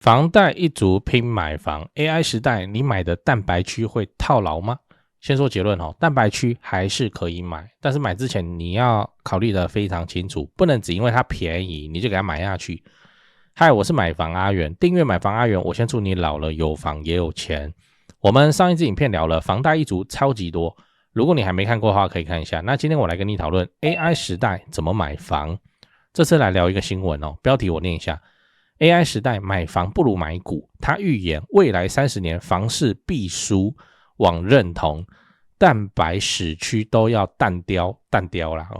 房貸一族拼買房 ，AI 時代你買的蛋白區會套牢嗎？先說結論蛋白區還是可以買，但是買之前你要考慮的非常清楚，不能只因為它便宜你就給它買下去。嗨，我是買房阿元，訂閱買房阿元，我先祝你老了有房也有錢。我們上一支影片聊了房貸一族超級多，如果你還沒看過的話可以看一下。那今天我來跟你討論 AI 時代怎麼買房。這次來聊一個新聞標題我念一下。AI 時代買房不如買股，他預言未來30年房市必輸，網認同蛋白時區都要淡掉啦。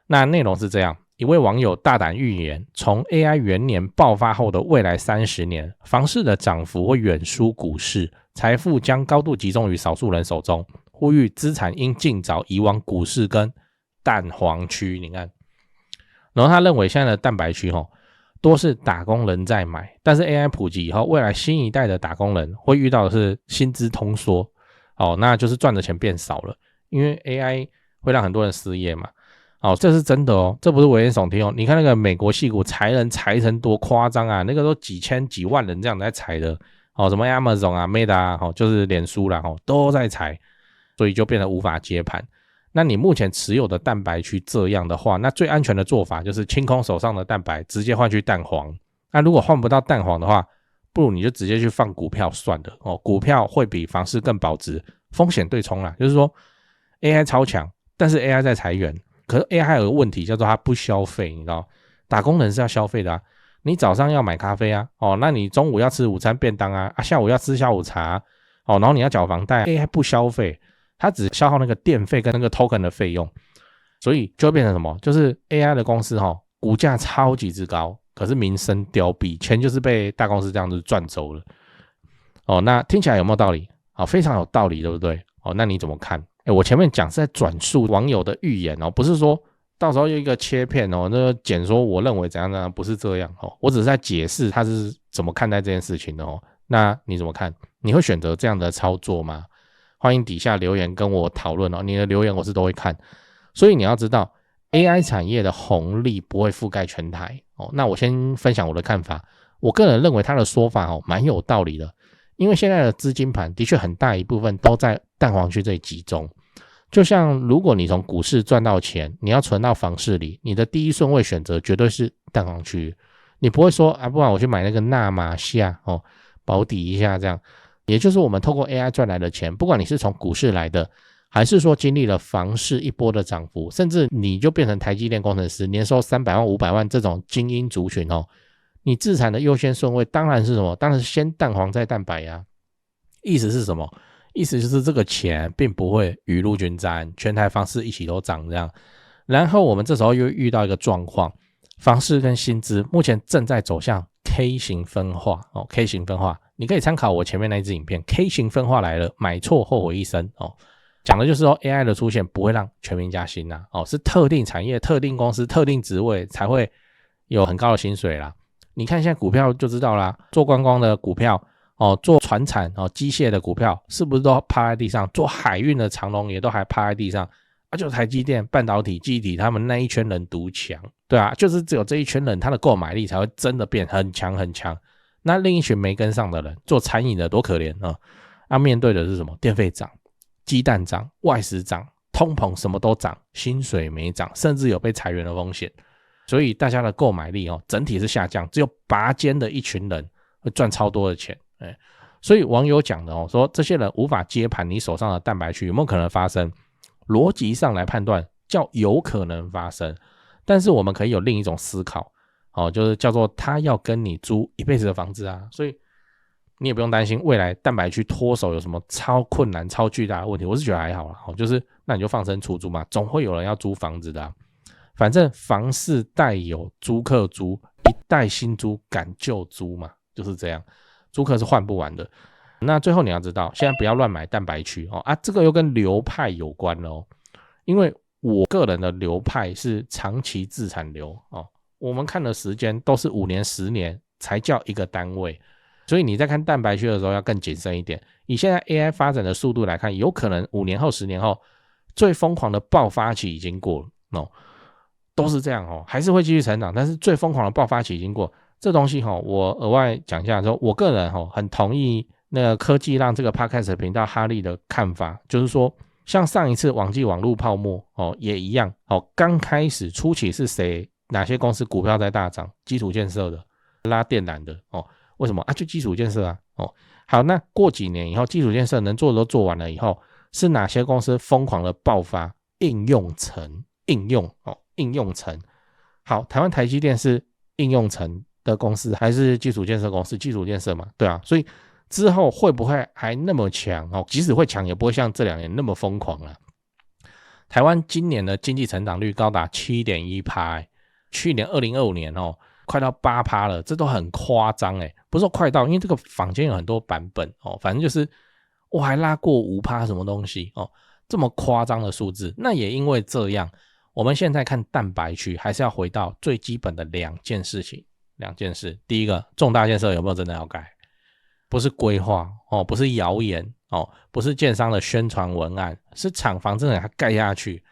那內容是這樣，一位網友大膽預言，從 AI 元年爆發後的未來30年，房市的漲幅會遠輸股市，財富將高度集中於少數人手中，呼籲資產應盡早移往股市跟蛋黃區。你看，然後他認為現在的蛋白區多是打工人在買，但是 AI 普及以後，未來新一代的打工人會遇到的是薪資通縮，那就是賺的錢變少了，因為 AI 會讓很多人失業嘛。這是真的這不是危言聳聽你看那個美國矽谷裁人裁成多誇張啊，那個都幾千幾萬人這樣在裁的，什麼 Amazon 啊 Meta 啊，就是臉書啦都在裁，所以就變得無法接盤。那你目前持有的蛋白區這樣的話，那最安全的做法就是清空手上的蛋白，直接換去蛋黃。那如果換不到蛋黃的話，不如你就直接去放股票算了股票會比房市更保值，風險對沖啦。就是說 AI 超強，但是 AI 在裁員，可是 AI 還有個問題叫做它不消費，你知道，打工人是要消費的啊。你早上要買咖啡啊，那你中午要吃午餐便当啊，下午要吃下午茶然後你要繳房貸 ，AI 不消費。它只消耗那個電費跟那個 token 的費用，所以就會變成什麼？就是 AI 的公司股價超級之高，可是名声凋敝，錢就是被大公司這樣子賺走了。那听起來有沒有道理？非常有道理，對不對？那你怎麼看？我前面講是在轉述網友的預言不是說到時候有一個切片那個剪說我認為怎樣怎樣，不是這樣我只是在解釋他是怎麼看待這件事情的那你怎麼看？你會選擇這樣的操作嗎？歡迎底下留言跟我討論你的留言我是都會看。所以你要知道 AI 產業的紅利不會覆蓋全台那我先分享我的看法。我個人認為他的說法蠻有道理的，因為現在的資金盤的確很大一部分都在蛋黃區這裡集中。就像如果你從股市賺到錢，你要存到房市裡，你的第一順位選擇絕對是蛋黃區，你不會說不然我去買那個納瑪夏保底一下這樣。也就是我們透過 AI 賺來的錢，不管你是從股市來的，還是說經歷了房市一波的漲幅，甚至你就變成台積電工程師，年收300萬500萬這種精英族群你資產的優先順位當然是什麼？當然是先蛋黃再蛋白呀。意思是什麼？意思就是這個錢並不會雨露均沾，全台房市一起都漲這樣。然後我們這時候又遇到一個狀況，房市跟薪資目前正在走向 K 型分化K 型分化。你可以參考我前面那一支影片 K 型分化來了，買錯後悔一生講的就是說 AI 的出現不會讓全民加薪是特定產業、特定公司、特定職位才會有很高的薪水啦。你看現在股票就知道啦，做觀光的股票做傳產機械的股票是不是都趴在地上？做海運的長榮也都還趴在地上就台積電、半導體、記憶體他們那一圈人獨強，對啊，就是只有這一圈人他的購買力才會真的變很強很強。那另一群沒跟上的人，做餐飲的多可憐面對的是什麼？電費漲、雞蛋漲、外食漲、通膨什麼都漲，薪水沒漲，甚至有被裁員的風險。所以大家的購買力整體是下降，只有拔尖的一群人會賺超多的錢。所以網友講的說這些人無法接盤你手上的蛋白區有沒有可能發生？邏輯上來判斷叫有可能發生，但是我們可以有另一種思考。就是叫做他要跟你租一輩子的房子啊，所以你也不用擔心未來蛋白區脫手有什麼超困難、超巨大的問題。我是覺得還好啦，就是那你就放生出租嘛，總會有人要租房子的啊。反正房市待有租客租，一代新租趕舊租嘛，就是這樣。租客是換不完的。那最後你要知道，現在不要亂買蛋白區這個又跟流派有關了因為我個人的流派是長期資產流我們看的時間都是5年10年才叫一個單位，所以你在看蛋白區的時候要更謹慎一點。以現在 AI 發展的速度來看，有可能5年後10年後最瘋狂的爆發期已經過了都是這樣還是會繼續成長，但是最瘋狂的爆發期已經過，這東西我額外講一下說，我個人很同意那個科技浪這個 Podcast 頻道哈利的看法，就是說像上一次網際網路泡沫也一樣剛開始初期是哪些公司股票在大漲？基礎建設的、拉電纜的為什麼啊？就基礎建設啊好，那過幾年以後，基礎建設能做的都做完了以後，是哪些公司瘋狂的爆發？應用層，應用層。好，台灣台積電是應用層的公司還是基礎建設公司？基礎建設嘛，對啊，所以之後會不會還那麼強即使會強，也不會像這2年那麼瘋狂了。台灣今年的經濟成長率高達 7.1%， 去年2025年快到 8% 了，這都很誇張不是說快到，因為這個坊間有很多版本反正就是我還拉過 5% 什麼東西這麼誇張的數字。那也因為這樣，我們現在看蛋白區還是要回到最基本的2件事情。第一個，重大建設有沒有真的要蓋？不是規劃不是謠言不是建商的宣傳文案，是廠房真的給它蓋下去，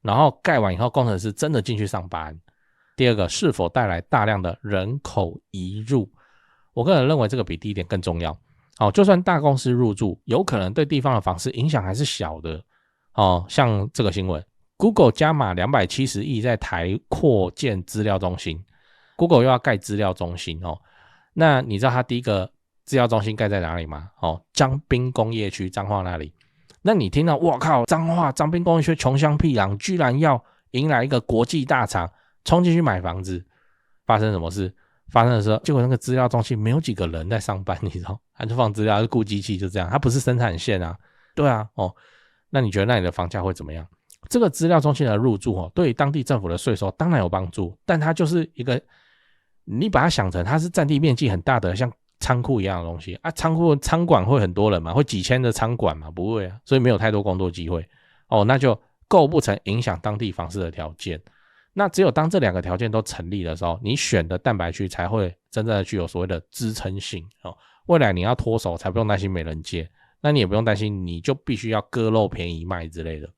然後蓋完以後工程師真的進去上班。第二個，是否帶來大量的人口移入？我個人認為這個比第一點更重要就算大公司入駐，有可能對地方的房市影響還是小的像這個新聞 Google 加碼270億在台擴建資料中心， Google 又要蓋資料中心那你知道它第一個資料中心蓋在哪裡嗎？彰濱工業區，彰化那裡。那你聽到哇靠，彰化彰濱工業區窮鄉僻壤居然要迎來一個國際大廠衝進去買房子，發生什麼事？發生的時候，結果那個資料中心沒有幾個人在上班，你知道，他就放資料，就顧機器，就這樣，它不是生產線啊，對啊，那你覺得那裡的房價會怎麼樣？這個資料中心的入駐對於當地政府的稅收當然有幫助，但它就是一個，你把它想成它是占地面積很大的像倉庫一樣的東西啊，倉管會很多人嘛，會幾千的倉管嘛，不會啊，所以沒有太多工作機會那就構不成影響當地房市的條件。那只有當這2個條件都成立的時候，你選的蛋白區才會真正的具有所謂的支撐性未來你要脫手才不用擔心沒人接，那你也不用擔心你就必須要割肉便宜賣之類的。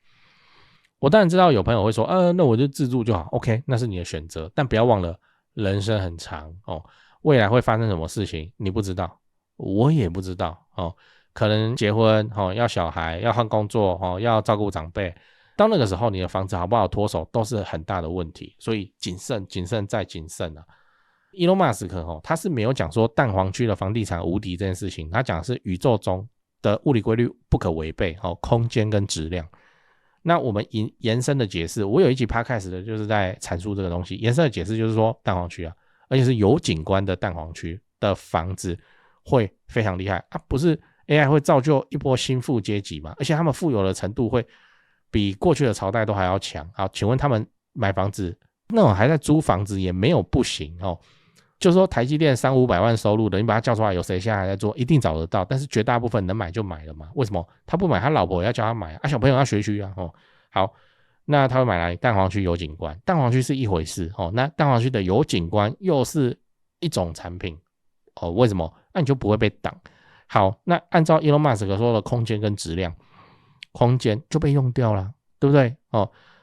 我當然知道有朋友會說那我就自住就好 OK， 那是你的選擇，但不要忘了人生很長未來會發生什麼事情你不知道，我也不知道可能結婚要小孩，要換工作要照顧長輩，到那個時候你的房子好不好脫手都是很大的問題，所以謹慎謹慎再謹慎啊。Elon Musk 他是没有講說蛋黃區的房地產無敵這件事情，他講的是宇宙中的物理規律不可違背空間跟質量。那我們延伸的解釋，我有一集 podcast 的就是在闡述這個東西，延伸的解釋就是說蛋黃區啊，而且是有景觀的蛋黄區的房子會非常厲害啊，不是 AI 會造就一波新富階級嘛，而且他們富有的程度會比過去的朝代都還要強。好，請問他們買房子那種還在租房子也沒有不行就是說台積電300-500萬收入的，你把他叫出來，有誰現在還在做？一定找得到，但是絕大部分能買就買了嘛。為什麼他不買？他老婆也要叫他買啊，小朋友要學區啊好，那他會買來蛋黃區有景觀，蛋黃區是一回事那蛋黃區的有景觀又是一種產品為什麼？那你就不會被擋。好，那按照 Elon Musk 說的空間跟質量，空間就被用掉了，對不對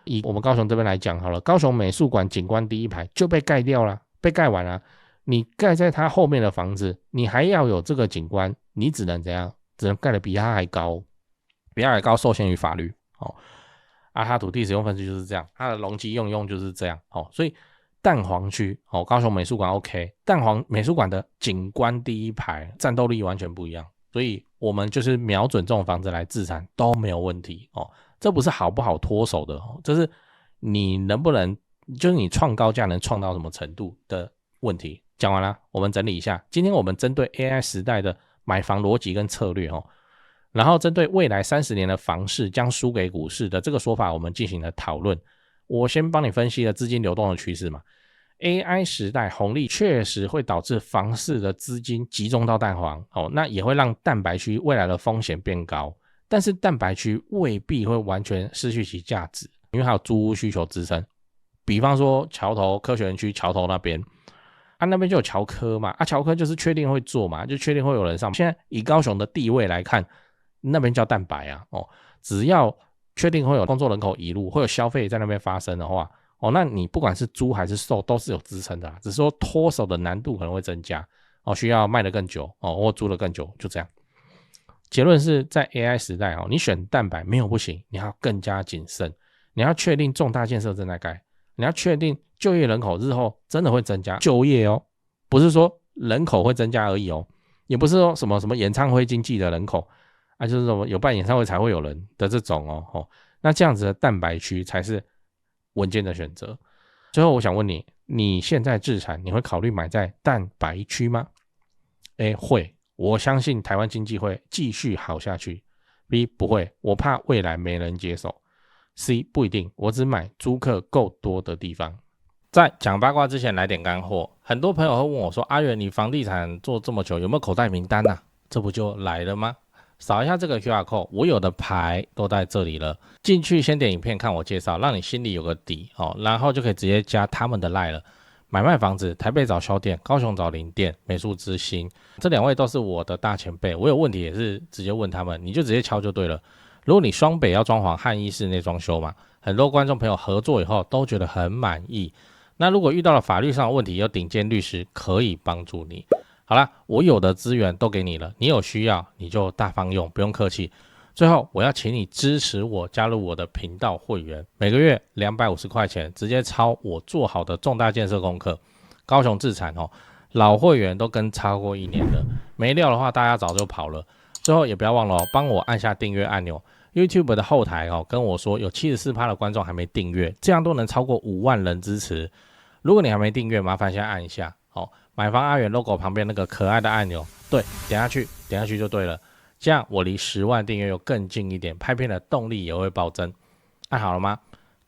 以我們高雄這邊來講好了，高雄美術館景觀第一排就被蓋掉了，被蓋完了，你蓋在它後面的房子，你還要有這個景觀，你只能怎樣？只能蓋得比它還高，比它還高受限於法律它土地使用分析就是這樣，它的容積用就是這樣所以蛋黃區高雄美術館 OK， 蛋黃美術館的景觀第一排戰鬥力完全不一樣，所以我們就是瞄準這種房子來置產都沒有問題這不是好不好脫手的這是你能不能，就是你創高價能創到什麼程度的問題。講完了，我們整理一下，今天我們針對 AI 時代的買房邏輯跟策略然後針對未來30年的房市將輸給股市的這個說法，我們進行了討論。我先幫你分析了資金流動的趨勢嘛。AI 時代紅利確實會導致房市的資金集中到蛋黃那也會讓蛋白區未來的風險變高。但是蛋白區未必會完全失去其價值，因為還有租屋需求支撐。比方說橋頭科學園區橋頭那邊那邊就有橋科嘛橋科就是確定會做嘛，就確定會有人上。現在以高雄的地位來看，那邊叫蛋白只要確定會有工作人口移入，會有消費在那邊發生的話哦，那你不管是租還是售都是有支撐的啦，只是說脫手的難度可能会增加哦，需要賣得更久哦，或租得更久，就這樣。結論是在 AI 時代哦，你選蛋白沒有不行，你要更加謹慎，你要確定重大建設正在蓋，你要確定就業人口日後真的會增加就業哦，不是說人口會增加而已哦，也不是說什麼演唱會經濟的人口啊，就是什麼有辦演唱會才會有人的這種哦，那這樣子的蛋白區才是穩健的選擇。最後我想問你，你現在置產你會考慮買在蛋白區嗎？會，我相信台灣經濟會繼續好下去。B 不會，我怕未來沒人接手。C 不一定，我只買租客夠多的地方。在講八卦之前來點乾貨，很多朋友會問我說，阿元你房地產做這麼久有沒有口袋名單啊？這不就來了嗎？掃一下這個 QR code， 我有的牌都在這裡了。進去先點影片看我介紹，讓你心裡有個底哦，然後就可以直接加他們的 LINE 了。買賣房子，台北找銷店，高雄找林店，美術之星，這兩位都是我的大前輩，我有問題也是直接問他們，你就直接敲就對了。如果你雙北要裝潢漢意室內裝修嘛，很多觀眾朋友合作以後都覺得很滿意。那如果遇到了法律上的問題，有頂尖律師可以幫助你。好啦，我有的資源都給你了，你有需要你就大方用，不用客氣。最後我要請你支持我，加入我的頻道會員，每個月250塊錢，直接抄我做好的重大建設功課。高雄置產哦，老會員都跟超過1年了，沒料的話大家早就跑了。最後也不要忘了幫我按下訂閱按鈕。YouTube 的後台跟我說有 74% 的觀眾還沒訂閱，這樣都能超過5萬人支持。如果你還沒訂閱，麻煩先按一下買房阿元 logo 旁邊那個可愛的按鈕，對，點下去就對了。這樣我離10萬訂閱又更近一點，拍片的動力也會暴增。按好了嗎？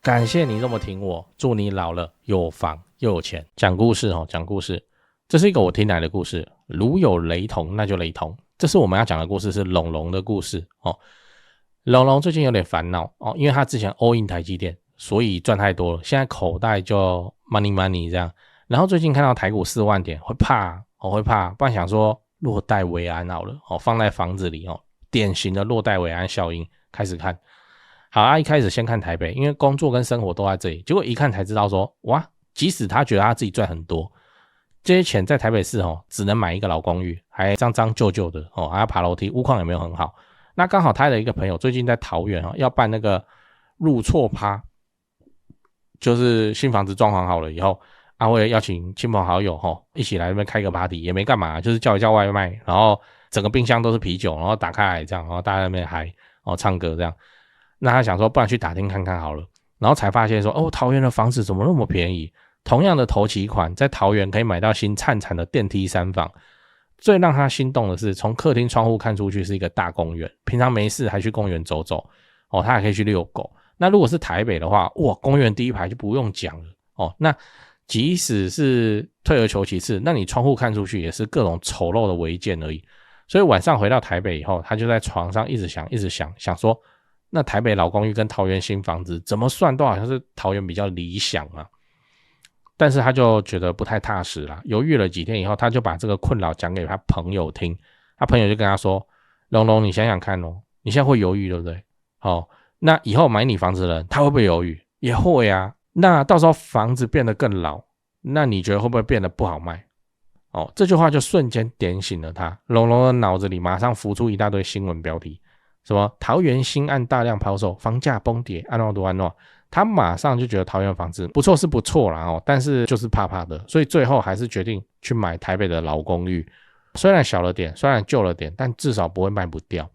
感謝你這麼挺我，祝你老了有房又有錢。講故事講故事，這是一個我聽來的故事，如有雷同那就雷同。這是我們要講的故事，是龍龍的故事龍龍最近有點煩惱因為他之前 all in 台積電，所以賺太多了，現在口袋就 money 這樣。然後最近看到台股4萬點，會怕，不然想說落袋為安好了放在房子裡典型的落袋為安效應。開始看，好一開始先看台北，因為工作跟生活都在這裡，結果一看才知道說，哇，即使他覺得他自己賺很多，這些錢在台北市只能買一個老公寓，還髒舊舊的還要爬樓梯，屋況也沒有很好。那剛好他的一個朋友最近在桃園要辦那個入厝趴，就是新房子裝潢好了以後會邀請親朋好友一起來那邊開個 party， 也沒幹嘛，就是叫一叫外賣，然後整個冰箱都是啤酒，然後打開來這樣，然後大家在那邊嗨唱歌這樣。那他想說不然去打聽看看好了，然後才發現說桃園的房子怎麼那麼便宜，同樣的頭期款在桃園可以買到新燦燦的電梯3房。最讓他心動的是，從客廳窗戶看出去是一個大公園，平常沒事還去公園走走他還可以去遛狗。那如果是台北的話，哇，公園第一排就不用講了那即使是退而求其次，那你窗戶看出去也是各種醜陋的違建而已。所以晚上回到台北以後，他就在床上一直想說，那台北老公寓跟桃園新房子怎麼算都好像是桃園比較理想啊。但是他就覺得不太踏實啦，猶豫了幾天以後，他就把這個困擾講給他朋友聽。他朋友就跟他說，龍龍你想想看你現在會猶豫對不對？那以後買你房子的人他會不會猶豫？也會啊。那到時候房子變得更老，那你覺得會不會變得不好賣？這句話就瞬間點醒了他。龍龍的腦子裡馬上浮出一大堆新聞標題，什麼桃園新案大量拋售，房價崩跌，安諾。他馬上就覺得桃園房子不錯是不錯啦但是就是怕怕的，所以最後還是決定去買台北的老公寓。雖然小了點，雖然舊了點，但至少不會賣不掉。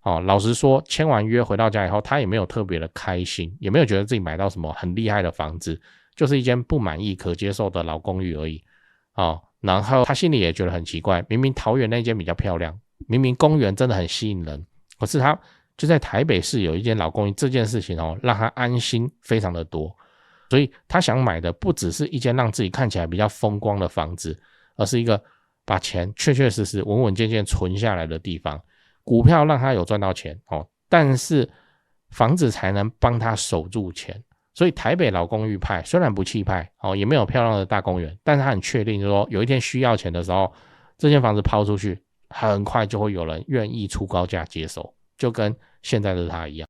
老實說，簽完約回到家以後，他也沒有特別的開心，也沒有覺得自己買到什麼很厲害的房子，就是一間不滿意可接受的老公寓而已。然後他心裡也覺得很奇怪，明明桃園那間比較漂亮，明明公園真的很吸引人，可是他就在台北市有一間老公寓，這件事情讓他安心非常的多。所以他想買的不只是一間讓自己看起來比較風光的房子，而是一個把錢確確實實穩穩健健存下來的地方。股票讓他有賺到錢但是房子才能幫他守住錢。所以台北老公寓派雖然不氣派也沒有漂亮的大公園，但是他很確定說有一天需要錢的時候，這間房子拋出去很快就會有人願意出高價接手，就跟現在的他一樣。